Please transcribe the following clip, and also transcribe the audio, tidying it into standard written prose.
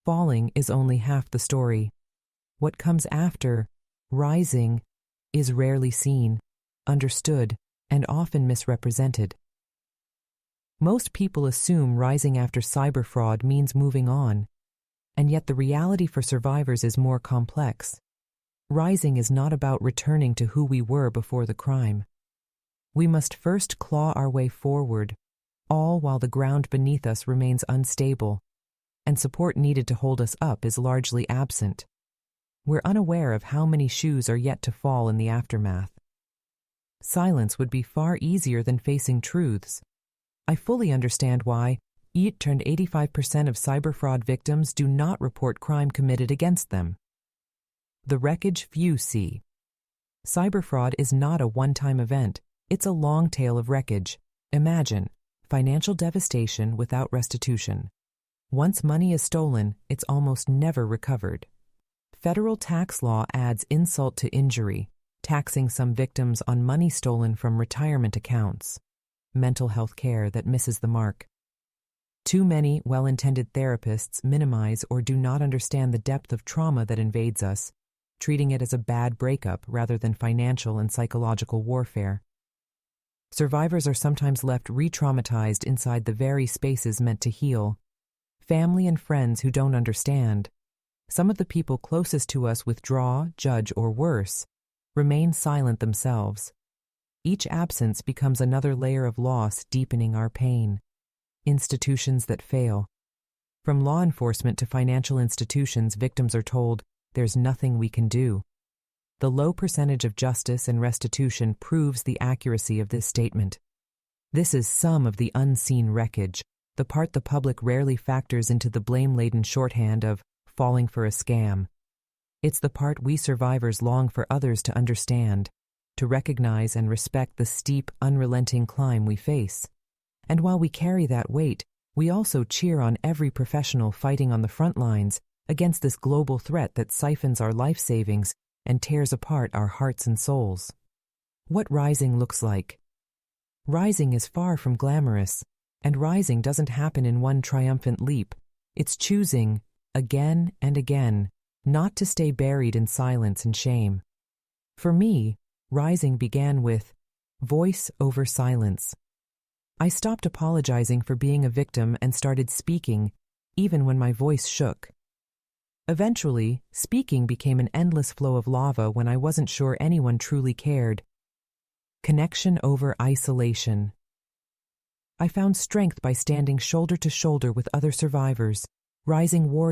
falling is only half the story. What comes after, rising, is rarely seen, understood, and often misrepresented. Most people assume rising after cyber fraud means moving on, and yet the reality for survivors is more complex. Rising is not about returning to who we were before the crime. We must first claw our way forward, all while the ground beneath us remains unstable, and support needed to hold us up is largely absent. We're unaware of how many shoes are yet to fall in the aftermath. Silence would be far easier than facing truths. I fully understand why 85% of cyber fraud victims do not report crime committed against them. The wreckage few see. Cyber fraud is not a one-time event. It's a long tail of wreckage. Imagine financial devastation without restitution. Once money is stolen, it's almost never recovered. Federal tax law adds insult to injury, taxing some victims on money stolen from retirement accounts. Mental health care that misses the mark. Too many well-intended therapists minimize or do not understand the depth of trauma that invades us, treating it as a bad breakup rather than financial and psychological warfare. Survivors are sometimes left re-traumatized inside the very spaces meant to heal. Family and friends who don't understand. Some of the people closest to us withdraw, judge, or worse, remain silent themselves. Each absence becomes another layer of loss, deepening our pain. Institutions that fail. From law enforcement to financial institutions, victims are told, "There's nothing we can do." The low percentage of justice and restitution proves the accuracy of this statement. This is some of the unseen wreckage, the part the public rarely factors into the blame-laden shorthand of falling for a scam. It's the part we survivors long for others to understand, to recognize and respect the steep, unrelenting climb we face. And while we carry that weight, we also cheer on every professional fighting on the front lines against this global threat that siphons our life savings and tears apart our hearts and souls. What rising looks like. Rising is far from glamorous, and rising doesn't happen in one triumphant leap. It's choosing, again and again, not to stay buried in silence and shame. For me, rising began with voice over silence. I stopped apologizing for being a victim and started speaking, even when my voice shook. Eventually, speaking became an endless flow of lava when I wasn't sure anyone truly cared. Connection over isolation. I found strength by standing shoulder to shoulder with other survivors, rising warriors.